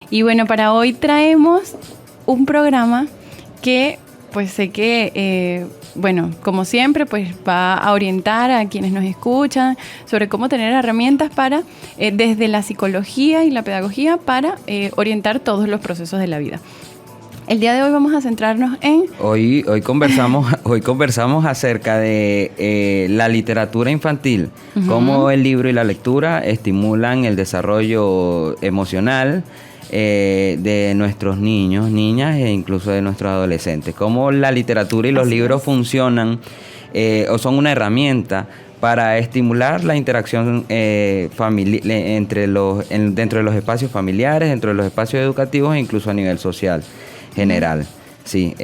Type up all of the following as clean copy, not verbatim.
Y bueno, para hoy traemos un programa que pues sé que, bueno, como siempre, pues va a orientar a quienes nos escuchan sobre cómo tener herramientas para, desde la psicología y la pedagogía, para orientar todos los procesos de la vida. El día de hoy vamos a centrarnos en... Hoy conversamos acerca de la literatura infantil, cómo el libro y la lectura estimulan el desarrollo emocional de nuestros niños, niñas e incluso de nuestros adolescentes. Cómo la literatura y los libros funcionan o son una herramienta para estimular la interacción dentro de los espacios familiares, dentro de los espacios educativos e incluso a nivel social general. Sí,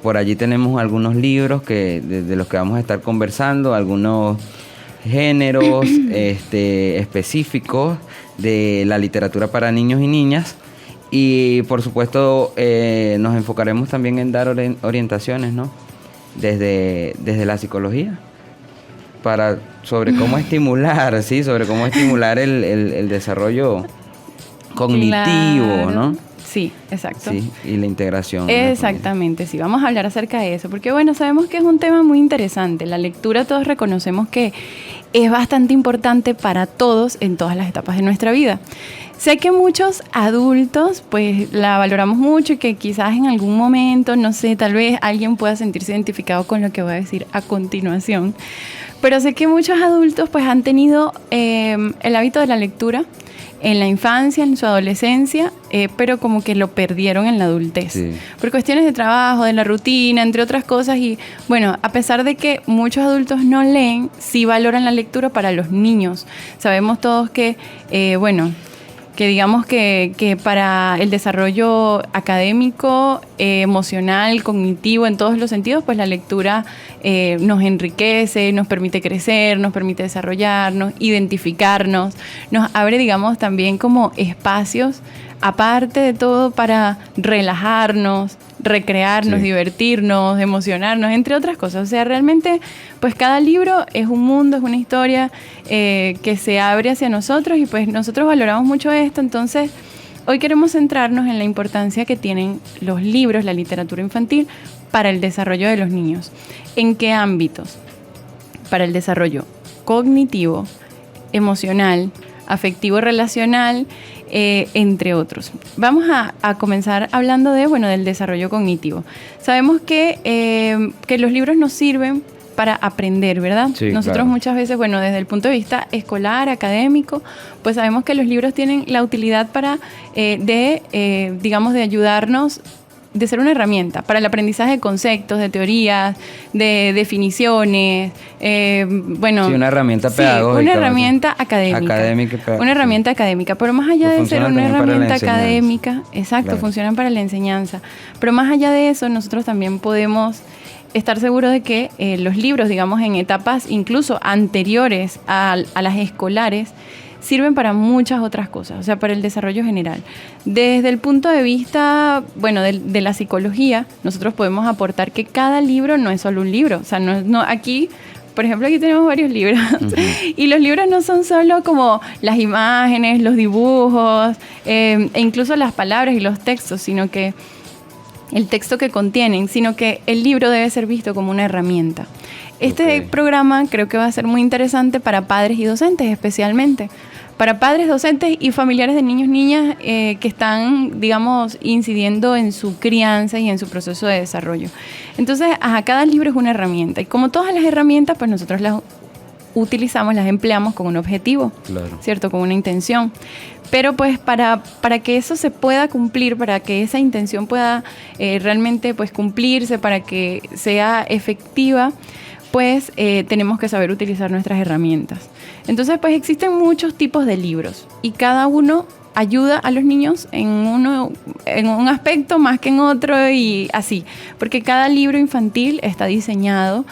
por allí tenemos algunos libros de los que vamos a estar conversando, algunos géneros específicos de la literatura para niños y niñas, y por supuesto nos enfocaremos también en dar orientaciones, ¿no? Desde la psicología sobre cómo estimular, ¿sí? Sobre cómo estimular el desarrollo cognitivo, claro, ¿no? Sí, exacto. Sí, y la integración. Exactamente, sí, vamos a hablar acerca de eso, porque bueno, sabemos que es un tema muy interesante. La lectura todos reconocemos que es bastante importante para todos en todas las etapas de nuestra vida. Sé que muchos adultos pues la valoramos mucho y que quizás en algún momento, no sé, tal vez alguien pueda sentirse identificado con lo que voy a decir a continuación, pero sé que muchos adultos pues han tenido el hábito de la lectura en la infancia, en su adolescencia, pero como que lo perdieron en la adultez. Sí. Por cuestiones de trabajo, de la rutina, entre otras cosas. Y bueno, a pesar de que muchos adultos no leen, sí valoran la lectura para los niños. Sabemos todos que, que digamos que para el desarrollo académico, emocional, cognitivo, en todos los sentidos, pues la lectura nos enriquece, nos permite crecer, nos permite desarrollarnos, identificarnos, nos abre, digamos, también como espacios, aparte de todo, para relajarnos, recrearnos, sí, divertirnos, emocionarnos, entre otras cosas. O sea, realmente, pues cada libro es un mundo, es una historia que se abre hacia nosotros, y pues nosotros valoramos mucho esto. Entonces, hoy queremos centrarnos en la importancia que tienen los libros, la literatura infantil, para el desarrollo de los niños. ¿En qué ámbitos? Para el desarrollo cognitivo, emocional, afectivo, relacional, entre otros. Vamos a comenzar hablando del desarrollo cognitivo. Sabemos que los libros nos sirven para aprender, ¿verdad? Sí, nosotros claro. Muchas veces, desde el punto de vista escolar, académico, pues sabemos que los libros tienen la utilidad para, de ayudarnos, de ser una herramienta para el aprendizaje de conceptos, de teorías, de definiciones, sí, una herramienta pedagógica. Una herramienta académica. Una herramienta académica, pero más allá de ser una herramienta académica, exacto, claro, funcionan para la enseñanza. Pero más allá de eso, nosotros también podemos estar seguros de que los libros, digamos, en etapas incluso anteriores a las escolares, sirven para muchas otras cosas, o sea, para el desarrollo general. Desde el punto de vista, de la psicología, nosotros podemos aportar que cada libro no es solo un libro. O sea, no aquí, por ejemplo, aquí tenemos varios libros, y los libros no son solo como las imágenes, los dibujos, e incluso las palabras y los textos, sino que el texto que contienen, sino que el libro debe ser visto como una herramienta. Este programa creo que va a ser muy interesante para padres y docentes, especialmente para padres, docentes y familiares de niños, niñas que están, digamos, incidiendo en su crianza y en su proceso de desarrollo. Entonces, cada libro es una herramienta, y como todas las herramientas, pues nosotros las utilizamos, las empleamos con un objetivo, claro, ¿cierto? Con una intención. Pero pues para que eso se pueda cumplir, para que esa intención pueda realmente pues cumplirse, para que sea efectiva, pues tenemos que saber utilizar nuestras herramientas. Entonces, pues existen muchos tipos de libros, y cada uno ayuda a los niños en un aspecto más que en otro, y así, porque cada libro infantil está diseñado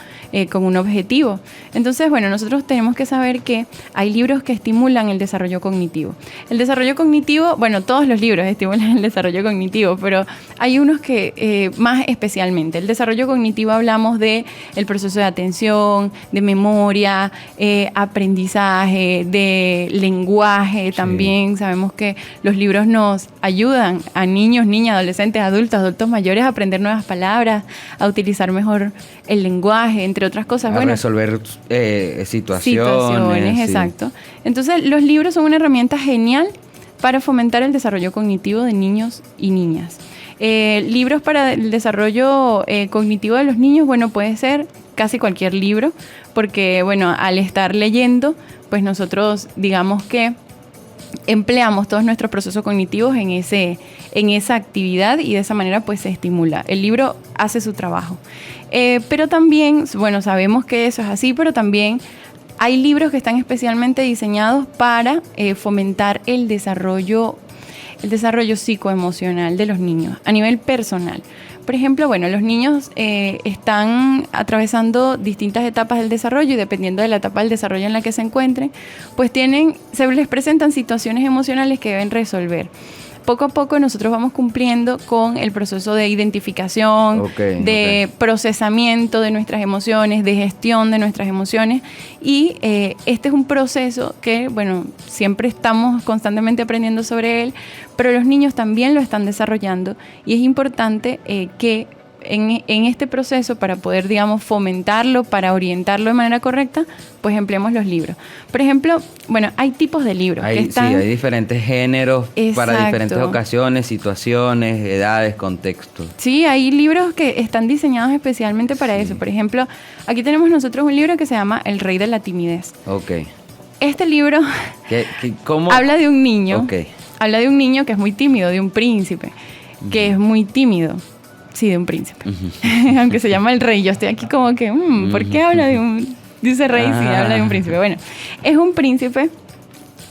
con un objetivo. Entonces, bueno, nosotros tenemos que saber que hay libros que estimulan el desarrollo cognitivo. El desarrollo cognitivo, bueno, todos los libros estimulan el desarrollo cognitivo, pero hay unos que más especialmente. El desarrollo cognitivo hablamos de el proceso de atención, de memoria, aprendizaje, de lenguaje. También sabemos que los libros nos ayudan a niños, niñas, adolescentes, adultos mayores a aprender nuevas palabras, a utilizar mejor el lenguaje, entre otras cosas. A resolver situaciones. Sí. Exacto. Entonces, los libros son una herramienta genial para fomentar el desarrollo cognitivo de niños y niñas. Libros para el desarrollo cognitivo de los niños, bueno, puede ser casi cualquier libro, porque, bueno, al estar leyendo, pues nosotros, digamos que empleamos todos nuestros procesos cognitivos en esa actividad y de esa manera pues se estimula. El libro hace su trabajo. Pero también, bueno, sabemos que eso es así, pero también hay libros que están especialmente diseñados para fomentar el desarrollo psicoemocional de los niños a nivel personal. Por ejemplo, bueno, los niños están atravesando distintas etapas del desarrollo y dependiendo de la etapa del desarrollo en la que se encuentren, pues se les presentan situaciones emocionales que deben resolver. Poco a poco nosotros vamos cumpliendo con el proceso de identificación, procesamiento de nuestras emociones, de gestión de nuestras emociones y este es un proceso que, bueno, siempre estamos constantemente aprendiendo sobre él, pero los niños también lo están desarrollando y es importante que en este proceso, para poder, digamos, fomentarlo, para orientarlo de manera correcta, pues empleemos los libros. Por ejemplo, bueno, hay tipos de libros. Sí, hay diferentes géneros. Exacto. Para diferentes ocasiones, situaciones, edades, contextos. Sí, hay libros que están diseñados especialmente para eso. Por ejemplo, aquí tenemos nosotros un libro que se llama El Rey de la Timidez. Ok. Este libro ¿Cómo? Habla de un niño. Okay. Habla de un niño que es muy tímido, de un príncipe, que es muy tímido. Sí, de un príncipe. Aunque se llama el rey. Yo estoy aquí como que, ¿por qué habla dice rey si habla de un príncipe? Bueno, es un príncipe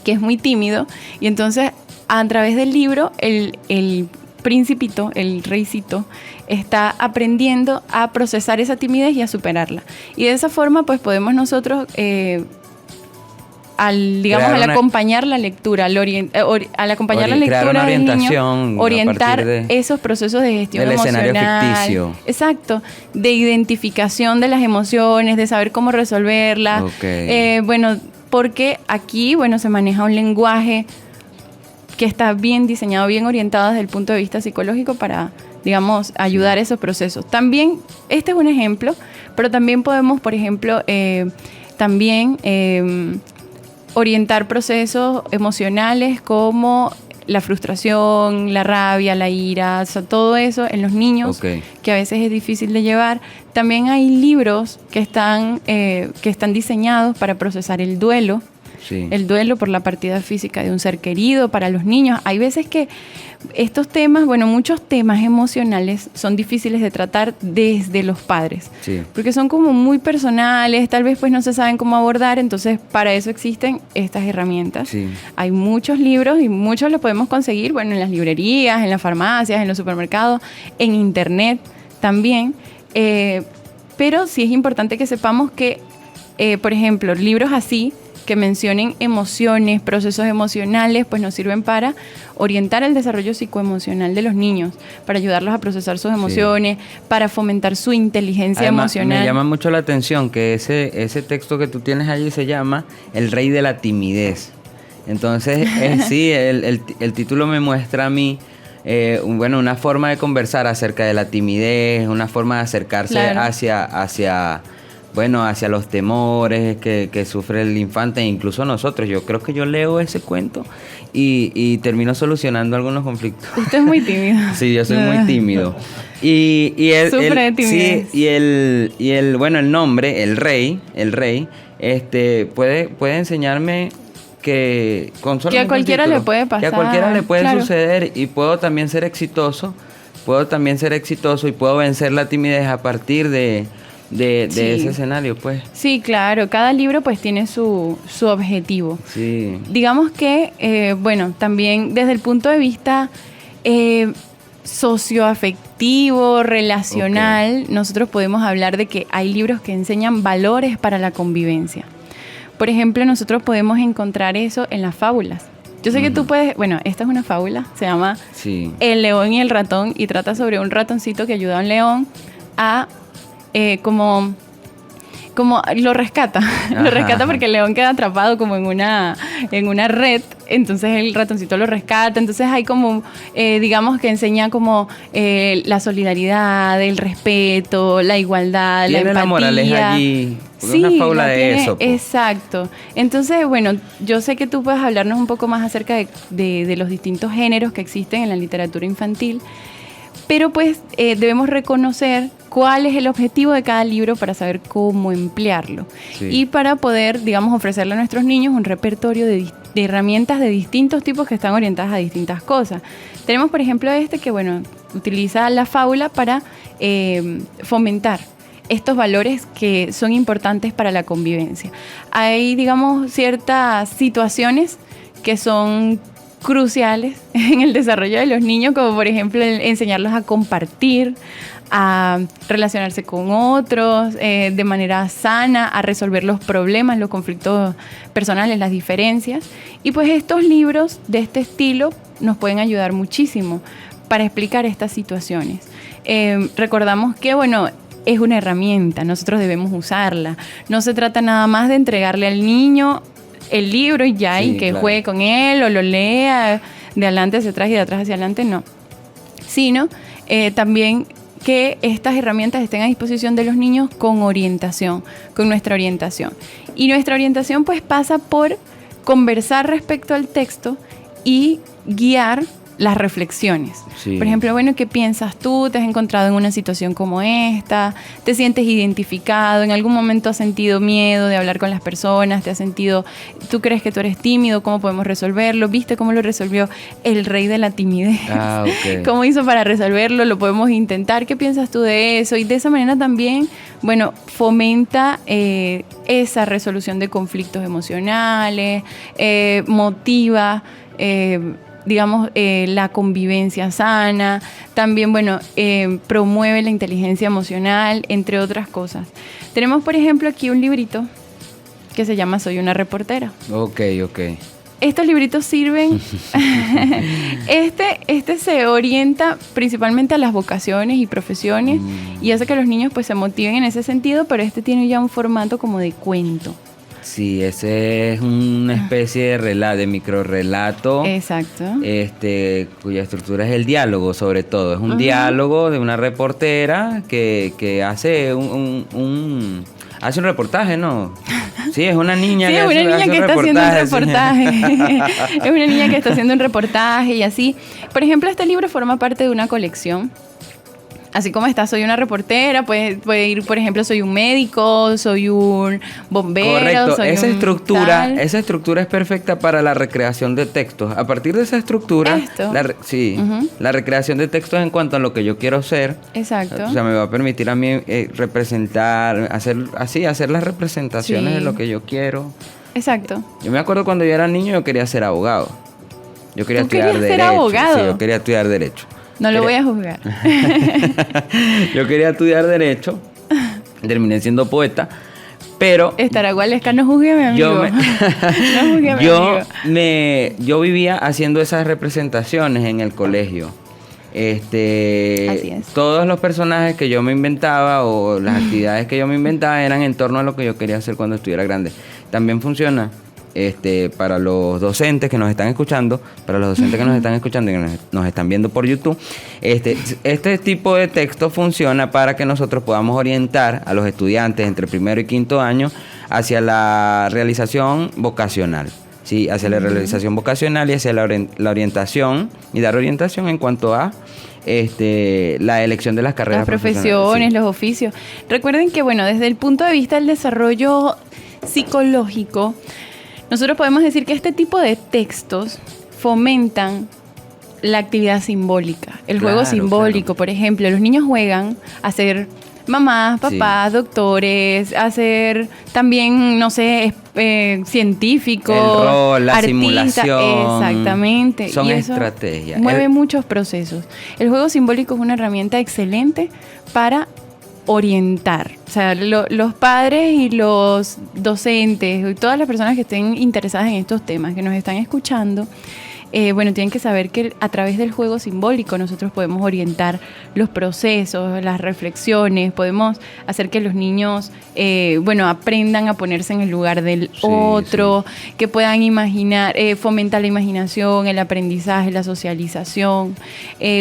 que es muy tímido y entonces a través del libro el principito, el reycito, está aprendiendo a procesar esa timidez y a superarla. Y de esa forma pues podemos nosotros al acompañar la lectura, al acompañar la lectura del niño, orientar esos procesos de gestión emocional. Del escenario ficticio. Exacto, de identificación de las emociones, de saber cómo resolverlas. Okay. Bueno, porque aquí, bueno, se maneja un lenguaje que está bien diseñado, bien orientado desde el punto de vista psicológico para, digamos, ayudar a esos procesos. También, este es un ejemplo, pero también podemos, por ejemplo, orientar procesos emocionales como la frustración, la rabia, la ira, o sea, todo eso en los niños, que a veces es difícil de llevar. También hay libros que están diseñados para procesar el duelo. Sí. El duelo por la partida física de un ser querido para los niños. Hay veces que estos temas, bueno, muchos temas emocionales son difíciles de tratar desde los padres, sí, porque son como muy personales, tal vez pues no se saben cómo abordar, entonces para eso existen estas herramientas. Sí. Hay muchos libros y muchos los podemos conseguir, bueno, en las librerías, en las farmacias, en los supermercados, en internet también, pero sí es importante que sepamos que, por ejemplo, libros así que mencionen emociones, procesos emocionales, pues nos sirven para orientar el desarrollo psicoemocional de los niños, para ayudarlos a procesar sus emociones, sí, para fomentar su inteligencia emocional. Me llama mucho la atención que ese texto que tú tienes allí se llama El Rey de la Timidez. Entonces, sí, el título me muestra a mí una forma de conversar acerca de la timidez, una forma de acercarse, claro, hacia los temores que sufre el infante e incluso nosotros. Yo creo que yo leo ese cuento y termino solucionando algunos conflictos. Usted es muy tímido. Sí, yo soy muy tímido. Sufre de timidez. Sí, el nombre, el rey, puede enseñarme que a cualquiera le puede pasar. Que a cualquiera le puede, claro, suceder y puedo también ser exitoso y puedo vencer la timidez a partir de sí, ese escenario, pues. Sí, claro. Cada libro, pues, tiene su objetivo. Sí. Digamos que, también desde el punto de vista socioafectivo, relacional, nosotros podemos hablar de que hay libros que enseñan valores para la convivencia. Por ejemplo, nosotros podemos encontrar eso en las fábulas. Yo sé que tú puedes, bueno, esta es una fábula, se llama El león y el ratón, y trata sobre un ratoncito que ayuda a un león a como lo rescata. Lo rescata porque el león queda atrapado como en una red, entonces el ratoncito lo rescata. Entonces hay como, digamos que enseña como la solidaridad, el respeto, la igualdad, la empatía. Tiene la moraleja allí. Sí, una fábula de eso. Exacto. Entonces, bueno, yo sé que tú puedes hablarnos un poco más acerca de los distintos géneros que existen en la literatura infantil, pero pues debemos reconocer cuál es el objetivo de cada libro para saber cómo emplearlo. Sí. Y para poder, digamos, ofrecerle a nuestros niños un repertorio de herramientas de distintos tipos que están orientadas a distintas cosas. Tenemos, por ejemplo, que, bueno, utiliza la fábula para fomentar estos valores que son importantes para la convivencia. Hay, digamos, ciertas situaciones que son cruciales en el desarrollo de los niños, como por ejemplo enseñarlos a compartir, a relacionarse con otros de manera sana, a resolver los problemas, los conflictos personales, las diferencias. Y pues estos libros de este estilo nos pueden ayudar muchísimo para explicar estas situaciones. Recordamos que, bueno, es una herramienta, nosotros debemos usarla. No se trata nada más de entregarle al niño el libro y ya, y que juegue con él o lo lea de adelante hacia atrás y de atrás hacia adelante, no. Sino también que estas herramientas estén a disposición de los niños con orientación, con nuestra orientación. Y nuestra orientación pues pasa por conversar respecto al texto y guiar las reflexiones. Sí. Por ejemplo, bueno, ¿qué piensas tú? ¿Te has encontrado en una situación como esta? ¿Te sientes identificado? ¿En algún momento has sentido miedo de hablar con las personas? ¿Tú crees que tú eres tímido? ¿Cómo podemos resolverlo? ¿Viste cómo lo resolvió el rey de la timidez? Okay. ¿Cómo hizo para resolverlo? Lo podemos intentar. ¿Qué piensas tú de eso? Y de esa manera también, bueno, fomenta esa resolución de conflictos emocionales, motiva digamos, la convivencia sana, también, bueno, promueve la inteligencia emocional, entre otras cosas. Tenemos, por ejemplo, aquí un librito que se llama Soy una reportera. Ok. Estos libritos sirven, este se orienta principalmente a las vocaciones y profesiones y hace que los niños pues se motiven en ese sentido, pero este tiene ya un formato como de cuento. Sí, ese es una especie de microrrelato. Exacto. Cuya estructura es el diálogo, sobre todo. Es un diálogo de una reportera que hace hace un reportaje, ¿no? Sí, es una niña que hace un reportaje. Es una niña que está haciendo un reportaje y así. Por ejemplo, este libro forma parte de una colección. Así como está, soy una reportera, puede ir, por ejemplo, soy un médico, soy un bombero. Correcto, soy esa estructura es perfecta para la recreación de textos. A partir de esa estructura, la recreación de textos en cuanto a lo que yo quiero ser. Exacto. O sea, me va a permitir a mí representar, hacer las representaciones de lo que yo quiero. Exacto. Yo me acuerdo cuando yo era niño, yo quería ser abogado. Yo quería estudiar derecho. ¿Ser abogado? Sí, yo quería estudiar derecho. No lo voy a juzgar. Yo quería estudiar derecho, terminé siendo poeta, pero... Estaragualesca, no juzgue a mi amigo. Yo vivía haciendo esas representaciones en el colegio. Así es. Todos los personajes que yo me inventaba o las actividades que yo me inventaba eran en torno a lo que yo quería hacer cuando estuviera grande. También funciona para los docentes que nos están escuchando, y que nos están viendo por YouTube, este tipo de texto funciona para que nosotros podamos orientar a los estudiantes entre primero y quinto año hacia la realización vocacional. Sí, hacia la realización vocacional y hacia la orientación y dar orientación en cuanto a la elección de las carreras, las profesiones, los oficios. Recuerden que, bueno, desde el punto de vista del desarrollo psicológico, nosotros podemos decir que este tipo de textos fomentan la actividad simbólica, el juego simbólico. Por ejemplo, los niños juegan a ser mamás, papás, doctores, a ser también, no sé, científicos, el rol, la artistas, simulación. Exactamente. Son y eso estrategias. Mueve muchos procesos. El juego simbólico es una herramienta excelente para orientar. O sea, los padres y los docentes y todas las personas que estén interesadas en estos temas, que nos están escuchando, tienen que saber que a través del juego simbólico nosotros podemos orientar los procesos, las reflexiones, podemos hacer que los niños, aprendan a ponerse en el lugar del otro, que puedan imaginar, fomenta la imaginación, el aprendizaje, la socialización.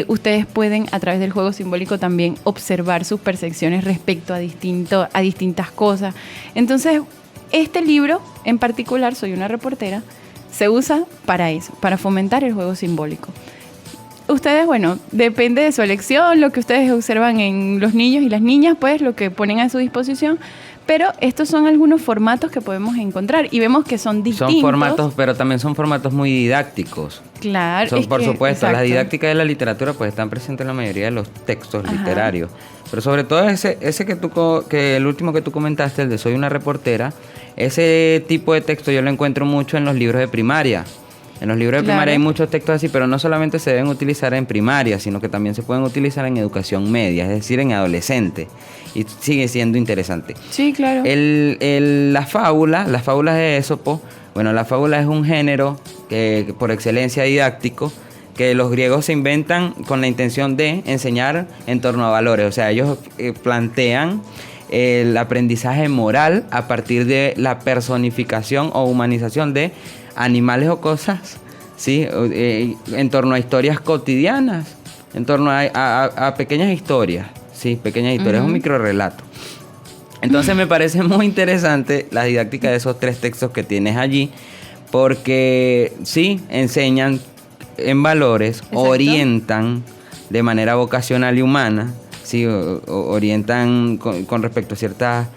Ustedes pueden a través del juego simbólico también observar sus percepciones respecto a distintas cosas. Entonces, este libro en particular, Soy una reportera, se usa para eso, para fomentar el juego simbólico. Ustedes, depende de su elección, lo que ustedes observan en los niños y las niñas, pues lo que ponen a su disposición, pero estos son algunos formatos que podemos encontrar y vemos que son distintos. Son formatos, pero también son formatos muy didácticos. Claro. Por supuesto, exacto. las didácticas de la literatura pues están presentes en la mayoría de los textos literarios. Pero sobre todo ese que el último que tú comentaste, el de Soy una reportera, ese tipo de texto yo lo encuentro mucho en los libros de primaria. En los libros de primaria hay muchos textos así, pero no solamente se deben utilizar en primaria, sino que también se pueden utilizar en educación media, es decir, en adolescente. Y sigue siendo interesante. Sí, claro. Las fábulas de Ésopo, la fábula es un género que por excelencia didáctico, que los griegos se inventan con la intención de enseñar en torno a valores. O sea, ellos plantean el aprendizaje moral a partir de la personificación o humanización de animales o cosas, ¿sí? En torno a historias cotidianas, en torno a pequeñas historias, ¿sí? Pequeñas historias, es un microrrelato. Entonces me parece muy interesante la didáctica de esos 3 textos que tienes allí, porque sí, enseñan en valores, exacto, orientan de manera vocacional y humana, sí, orientan con respecto a ciertas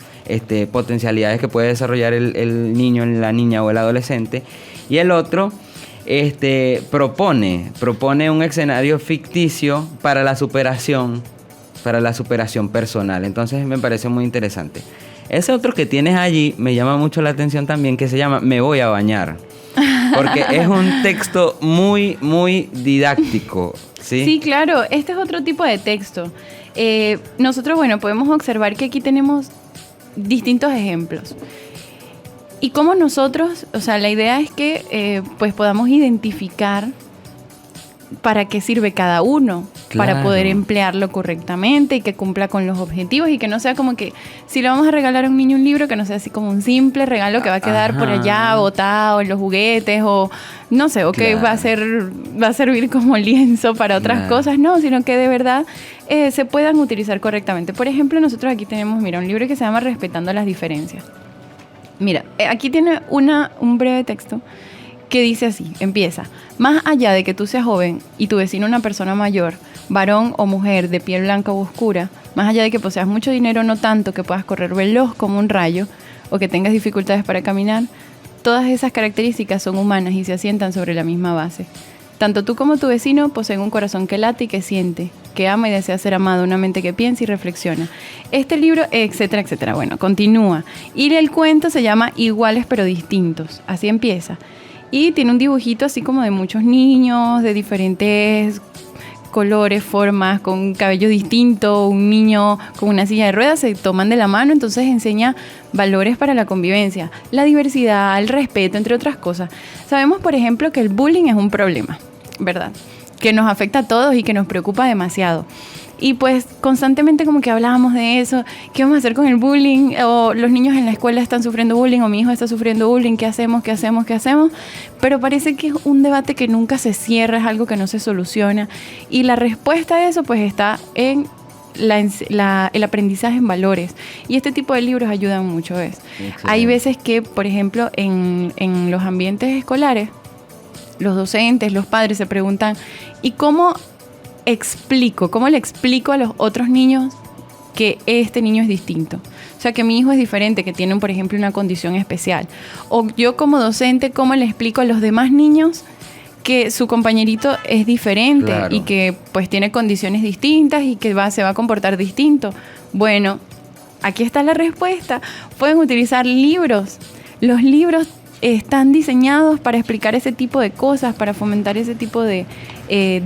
potencialidades que puede desarrollar el niño, la niña o el adolescente. Y el otro propone un escenario ficticio para la superación personal. Entonces me parece muy interesante. Ese otro que tienes allí me llama mucho la atención también, que se llama Me voy a bañar. Porque es un texto muy, muy didáctico, ¿sí? Sí, claro. Este es otro tipo de texto. Nosotros, podemos observar que aquí tenemos distintos ejemplos. Y cómo nosotros, la idea es que podamos identificar para qué sirve cada uno, claro, para poder emplearlo correctamente y que cumpla con los objetivos y que no sea como que si le vamos a regalar a un niño un libro, que no sea así como un simple regalo que va a quedar por allá botado en los juguetes o no sé, o que va a servir como lienzo para otras cosas, no, sino que de verdad se puedan utilizar correctamente. Por ejemplo, nosotros aquí tenemos, un libro que se llama Respetando las diferencias. Mira, aquí tiene un breve texto que dice así, empieza: más allá de que tú seas joven y tu vecino una persona mayor, varón o mujer de piel blanca o oscura, más allá de que poseas mucho dinero, no tanto que puedas correr veloz como un rayo o que tengas dificultades para caminar, todas esas características son humanas y se asientan sobre la misma base. Tanto tú como tu vecino poseen un corazón que late y que siente, que ama y desea ser amado, una mente que piensa y reflexiona. Este libro, etcétera, etcétera. Continúa. Y el cuento se llama Iguales pero distintos. Así empieza. Y tiene un dibujito así como de muchos niños, de diferentes colores, formas, con cabello distinto, un niño con una silla de ruedas, se toman de la mano, entonces enseña valores para la convivencia, la diversidad, el respeto, entre otras cosas. Sabemos, por ejemplo, que el bullying es un problema, ¿verdad? Que nos afecta a todos y que nos preocupa demasiado. Y pues constantemente como que hablábamos de eso, ¿qué vamos a hacer con el bullying? O los niños en la escuela están sufriendo bullying, o mi hijo está sufriendo bullying, ¿qué hacemos? Pero parece que es un debate que nunca se cierra, es algo que no se soluciona. Y la respuesta a eso pues está en el aprendizaje en valores. Y este tipo de libros ayudan mucho, ¿ves? Hay veces que, por ejemplo, en los ambientes escolares, los docentes, los padres se preguntan, ¿y cómo le explico a los otros niños que este niño es distinto? O sea, que mi hijo es diferente, que tiene, por ejemplo, una condición especial. O yo como docente, ¿cómo le explico a los demás niños que su compañerito es diferente, claro, y que pues tiene condiciones distintas y que se va a comportar distinto? Bueno, aquí está la respuesta. Pueden utilizar libros los libros están diseñados para explicar ese tipo de cosas, para fomentar ese tipo de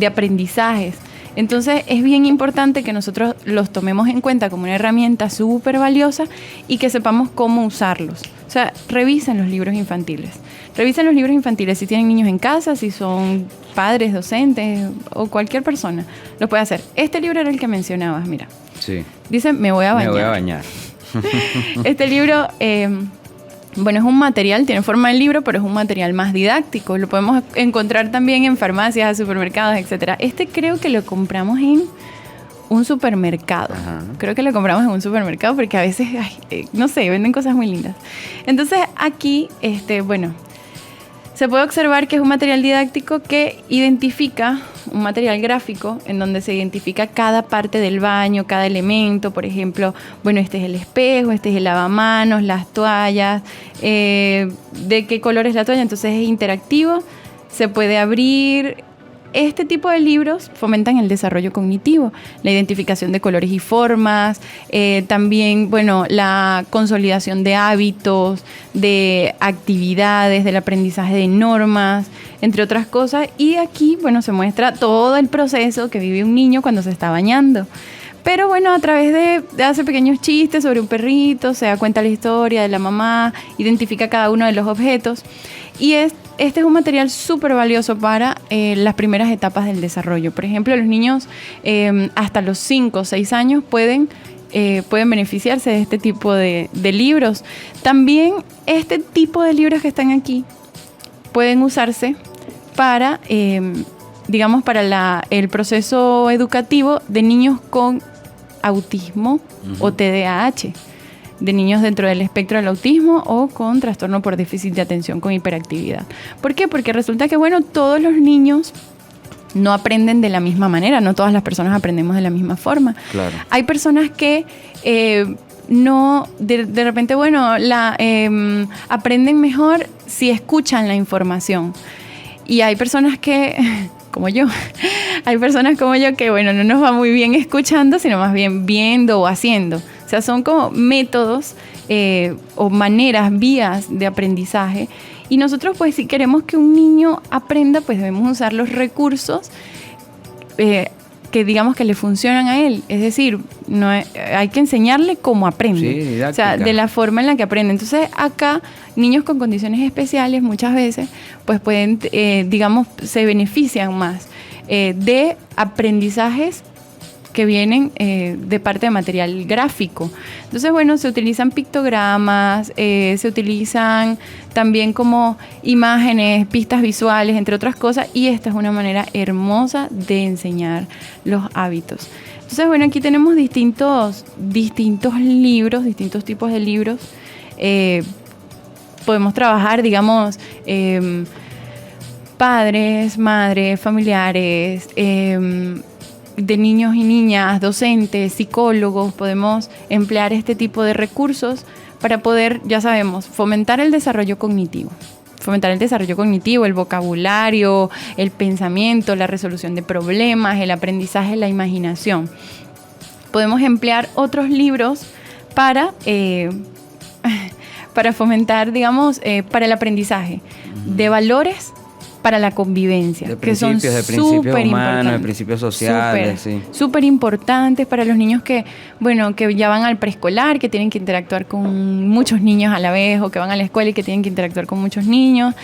aprendizajes. Entonces es bien importante que nosotros los tomemos en cuenta como una herramienta súper valiosa y que sepamos cómo usarlos. O sea, revisen los libros infantiles. Revisen los libros infantiles si tienen niños en casa, si son padres, docentes o cualquier persona. Lo puede hacer. Este libro era el que mencionabas, mira. Sí. Dice, me voy a bañar. Me voy a bañar. Este libro... bueno, es un material, tiene forma de libro, pero es un material más didáctico. Lo podemos encontrar también en farmacias, supermercados, etcétera. Este creo que lo compramos en un supermercado. Ajá. Creo que lo compramos en un supermercado porque a veces, no sé, venden cosas muy lindas. Entonces aquí, bueno, se puede observar que es un material didáctico que identifica, un material gráfico en donde se identifica cada parte del baño, cada elemento. Por ejemplo, bueno, este es el espejo, este es el lavamanos, las toallas, de qué color es la toalla. Entonces es interactivo, se puede abrir. Este tipo de libros fomentan el desarrollo cognitivo, la identificación de colores y formas, también, bueno, la consolidación de hábitos, de actividades, del aprendizaje de normas, entre otras cosas. Y aquí, bueno, se muestra todo el proceso que vive un niño cuando se está bañando. Pero bueno, a través de hace pequeños chistes sobre un perrito, se da cuenta la historia de la mamá, identifica cada uno de los objetos. Y este es un material súper valioso para las primeras etapas del desarrollo. Por ejemplo, los niños hasta los 5 o 6 años pueden beneficiarse de este tipo de libros. También este tipo de libros que están aquí pueden usarse para, digamos, para el proceso educativo de niños con autismo o TDAH, de niños dentro del espectro del autismo o con trastorno por déficit de atención con hiperactividad. ¿Por qué? Porque resulta que, bueno, todos los niños no aprenden de la misma manera, no todas las personas aprendemos de la misma forma. Claro. Hay personas que no, de repente, bueno, aprenden mejor si escuchan la información. Y hay personas que, como yo, que, bueno, no nos va muy bien escuchando, sino más bien viendo o haciendo. O sea, son como métodos o maneras, vías de aprendizaje. Y nosotros, pues, si queremos que un niño aprenda, pues debemos usar los recursos que digamos que le funcionan a él. Es decir, hay que enseñarle cómo aprende. Sí, didáctica. O sea, de la forma en la que aprende. Entonces, acá, niños con condiciones especiales muchas veces, pues pueden, digamos, se benefician más de aprendizajes que vienen de parte de material gráfico. Entonces, bueno, se utilizan pictogramas, se utilizan también como imágenes, pistas visuales, entre otras cosas, y esta es una manera hermosa de enseñar los hábitos. Entonces, bueno, aquí tenemos distintos libros, distintos tipos de libros. Podemos trabajar, digamos, padres, madres, familiares, de niños y niñas, docentes, psicólogos. Podemos emplear este tipo de recursos para poder, ya sabemos, fomentar el desarrollo cognitivo. Fomentar el desarrollo cognitivo, el vocabulario, el pensamiento, la resolución de problemas, el aprendizaje, la imaginación. Podemos emplear otros libros para fomentar, digamos, para el aprendizaje de valores, para la convivencia, de que son súper humanos, de principios sociales, súper importantes para los niños que ya van al preescolar, que tienen que interactuar con muchos niños a la vez, o que van a la escuela y que tienen que interactuar con muchos niños,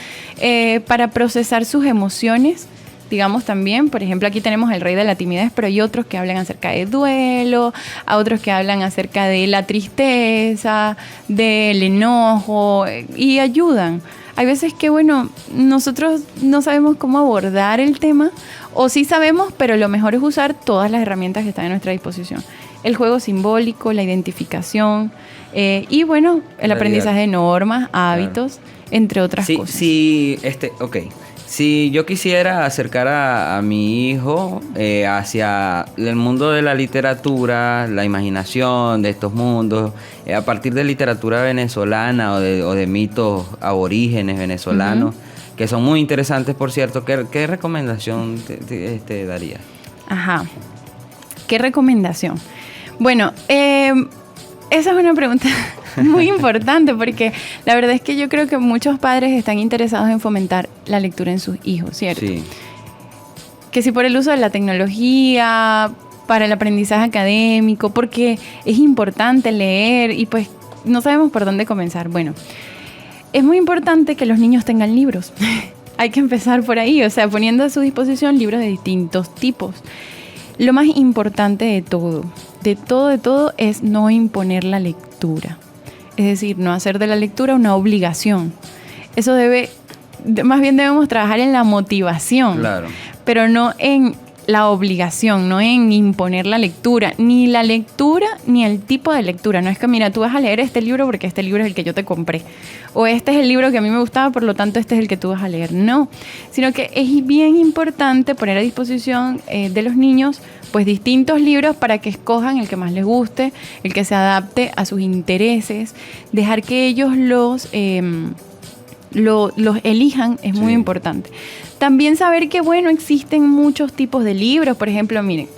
para procesar sus emociones. Digamos también, por ejemplo, aquí tenemos El Rey de la Timidez, pero hay otros que hablan acerca de duelo, a otros que hablan acerca de la tristeza, del enojo, y ayudan. Hay veces que, bueno, nosotros no sabemos cómo abordar el tema, o sí sabemos, pero lo mejor es usar todas las herramientas que están a nuestra disposición. El juego simbólico, la identificación, y bueno, el aprendizaje de normas, hábitos, entre otras cosas. Si yo quisiera acercar a mi hijo hacia el mundo de la literatura, la imaginación de estos mundos, a partir de literatura venezolana o de mitos aborígenes venezolanos, que son muy interesantes, por cierto, ¿qué recomendación te daría? Ajá. ¿Qué recomendación? Bueno, esa es una pregunta Muy importante, porque la verdad es que yo creo que muchos padres están interesados en fomentar la lectura en sus hijos, ¿cierto? Sí. Que si por el uso de la tecnología, para el aprendizaje académico, porque es importante leer y pues no sabemos por dónde comenzar. Bueno, es muy importante que los niños tengan libros. Hay que empezar por ahí, o sea, poniendo a su disposición libros de distintos tipos. Lo más importante de todo, es no imponer la lectura. Es decir, no hacer de la lectura una obligación. Eso más bien debemos trabajar en la motivación, Claro. pero no en la obligación, no en imponer la lectura, ni el tipo de lectura. No es que, mira, tú vas a leer este libro porque este libro es el que yo te compré, o este es el libro que a mí me gustaba, por lo tanto este es el que tú vas a leer. No, sino que es bien importante poner a disposición de los niños pues distintos libros para que escojan el que más les guste, el que se adapte a sus intereses, dejar que ellos los elijan es muy importante. También saber que, bueno, existen muchos tipos de libros. Por ejemplo, miren,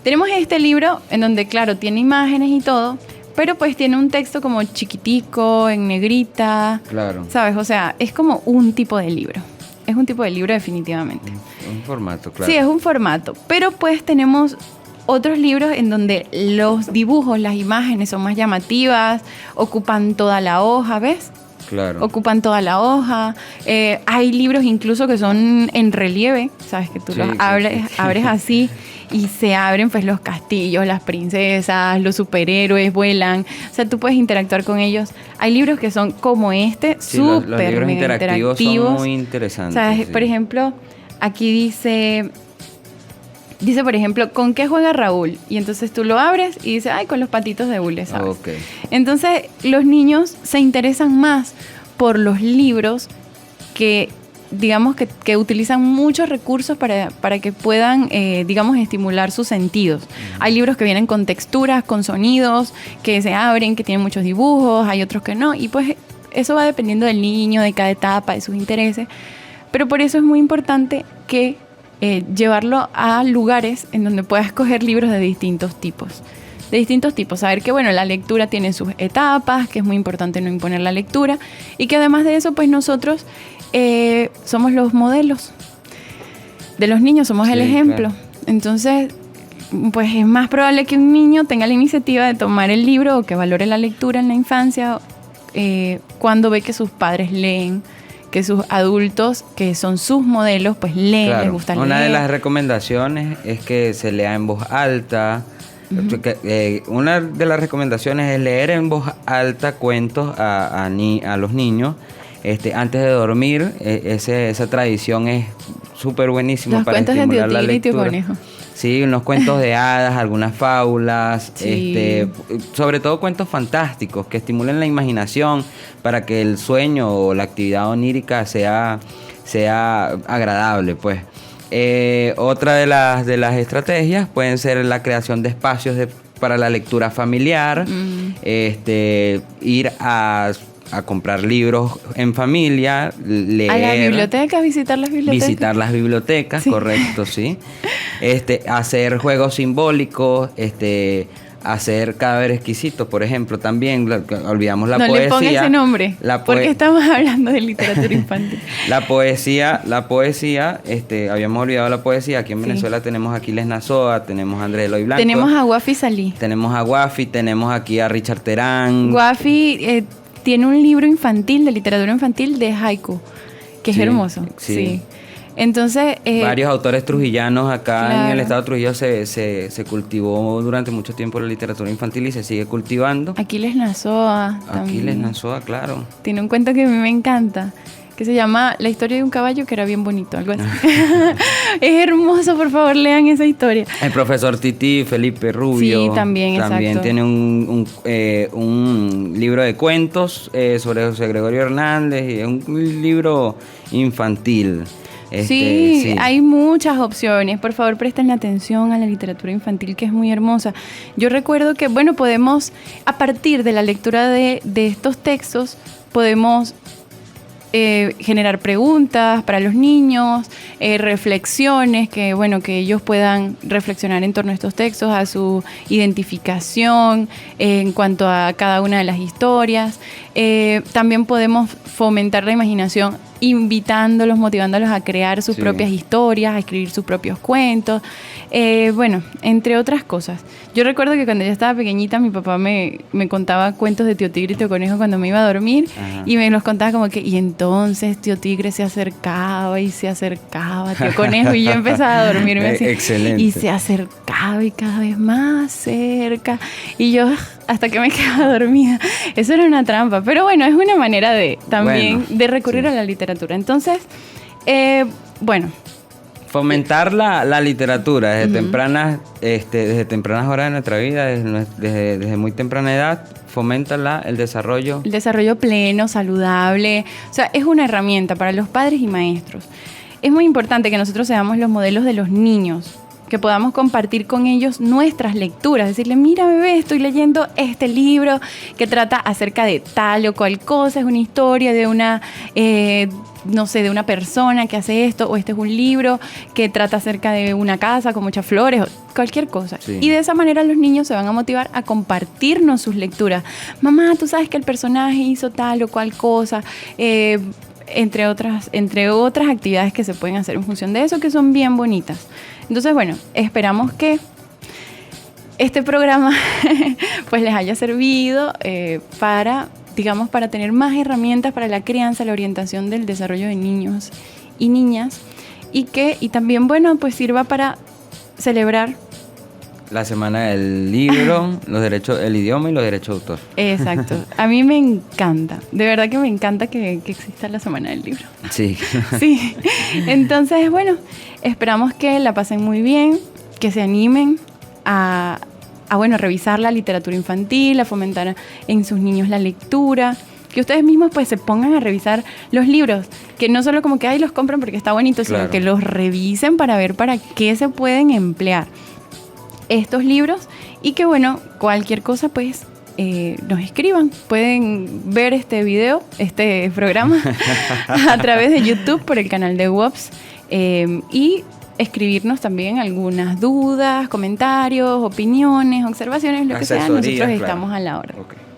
tenemos este libro en donde, claro, tiene imágenes y todo, pero pues tiene un texto como chiquitico, en negrita. Claro. ¿Sabes? O sea, es como un tipo de libro. Es un tipo de libro definitivamente. Un formato, claro. Sí, es un formato. Pero pues tenemos otros libros en donde los dibujos, las imágenes son más llamativas, ocupan toda la hoja, ¿ves? Claro. Ocupan toda la hoja. Hay libros incluso que son en relieve, sabes que tú los abres así y se abren pues los castillos, las princesas, los superhéroes vuelan. O sea, tú puedes interactuar con ellos. Hay libros que son como este, súper los libros interactivos son muy interesantes. O sea, sí. Por ejemplo, aquí dice, por ejemplo, ¿con qué juega Raúl? Y entonces tú lo abres y dice, ay, con los patitos de hule, ¿sabes? Okay. Entonces, los niños se interesan más por los libros que, digamos, que utilizan muchos recursos para que puedan, digamos, estimular sus sentidos. Hay libros que vienen con texturas, con sonidos, que se abren, que tienen muchos dibujos, hay otros que no. Y pues eso va dependiendo del niño, de cada etapa, de sus intereses. Pero por eso es muy importante que llevarlo a lugares en donde pueda escoger libros de distintos tipos. Saber que, bueno, la lectura tiene sus etapas, que es muy importante no imponer la lectura y que además de eso, pues nosotros somos los modelos de los niños, somos el ejemplo. Claro. Entonces, pues es más probable que un niño tenga la iniciativa de tomar el libro o que valore la lectura en la infancia cuando ve que sus padres leen, que sus adultos, que son sus modelos, pues leen, claro. Les gusta leer. Una de las recomendaciones es que se lea en voz alta. Una de las recomendaciones es leer en voz alta cuentos a los niños antes de dormir. Esa tradición es súper buenísima los para estimular la lectura. Y Tío Conejo. Sí, unos cuentos de hadas, algunas fábulas, sí. Sobre todo cuentos fantásticos que estimulen la imaginación para que el sueño o la actividad onírica sea agradable, pues. Otra de las estrategias pueden ser la creación de espacios para la lectura familiar, ir a comprar libros en familia, leer. A las bibliotecas, visitar las bibliotecas. Sí. Correcto, sí. Hacer juegos simbólicos, hacer cadáveres exquisitos, por ejemplo, también olvidamos la poesía. No le ponga ese nombre, porque estamos hablando de literatura infantil. La poesía, habíamos olvidado la poesía. Aquí en Venezuela tenemos a Aquiles Nazoa, tenemos a Andrés Eloy Blanco. Tenemos a Guafi Salí. Tenemos a Guafi, tenemos aquí a Richard Terán. Guafi tiene un libro infantil, de literatura infantil, de haiku, que es hermoso. Sí. Entonces, varios autores trujillanos acá en el estado de Trujillo se cultivó durante mucho tiempo la literatura infantil y se sigue cultivando. Aquiles Nazoa. Aquiles Nazoa, claro. Tiene un cuento que a mí me encanta, que se llama La historia de un caballo que era bien bonito, algo así. Es hermoso, por favor, lean esa historia. El profesor Tití, Felipe Rubio. Sí, también tiene un libro de cuentos sobre José Gregorio Hernández, y es un libro infantil. Sí, hay muchas opciones. Por favor, presten atención a la literatura infantil, que es muy hermosa. Yo recuerdo que, bueno, podemos, a partir de la lectura de estos textos, podemos generar preguntas para los niños, reflexiones, que bueno, que ellos puedan reflexionar en torno a estos textos, a su identificación en cuanto a cada una de las historias. También podemos fomentar la imaginación invitándolos, motivándolos a crear sus propias historias, a escribir sus propios cuentos, bueno, entre otras cosas. Yo recuerdo que cuando yo estaba pequeñita mi papá me contaba cuentos de Tío Tigre y Tío Conejo cuando me iba a dormir. Ajá. Y me los contaba como que, y entonces Tío Tigre se acercaba y se acercaba a Tío Conejo y yo empezaba a dormirme así. Excelente. Y se acercaba y cada vez más cerca y yo hasta que me quedaba dormida. Eso era una trampa, pero bueno, es una manera de también de recurrir a la literatura. Entonces, bueno, fomentar la literatura desde tempranas horas de nuestra vida, desde muy temprana edad, fomenta el desarrollo. El desarrollo pleno, saludable. O sea, es una herramienta para los padres y maestros. Es muy importante que nosotros seamos los modelos de los niños, que podamos compartir con ellos nuestras lecturas, decirle, mira bebé, estoy leyendo este libro que trata acerca de tal o cual cosa, es una historia de una, no sé, de una persona que hace esto, o este es un libro que trata acerca de una casa con muchas flores, o cualquier cosa. Sí. Y de esa manera los niños se van a motivar a compartirnos sus lecturas. Mamá, tú sabes que el personaje hizo tal o cual cosa, entre otras actividades que se pueden hacer en función de eso, que son bien bonitas. Entonces, bueno, esperamos que este programa pues les haya servido para tener más herramientas para la crianza, la orientación del desarrollo de niños y niñas, y también, bueno, pues sirva para celebrar la semana del libro, los derechos, el idioma y los derechos de autor. Exacto. A mí me encanta. De verdad que me encanta que exista la semana del libro. Sí. Sí. Entonces, bueno, esperamos que la pasen muy bien, que se animen a revisar la literatura infantil, a fomentar en sus niños la lectura, que ustedes mismos pues se pongan a revisar los libros, que no solo como que los compran porque está bonito, claro, sino que los revisen para ver para qué se pueden emplear estos libros, y que bueno, cualquier cosa pues nos escriban. Pueden ver este video, este programa a través de YouTube por el canal de WOPS, y escribirnos también algunas dudas, comentarios, opiniones, observaciones, lo que sea. Nosotros estamos a la hora. Okay.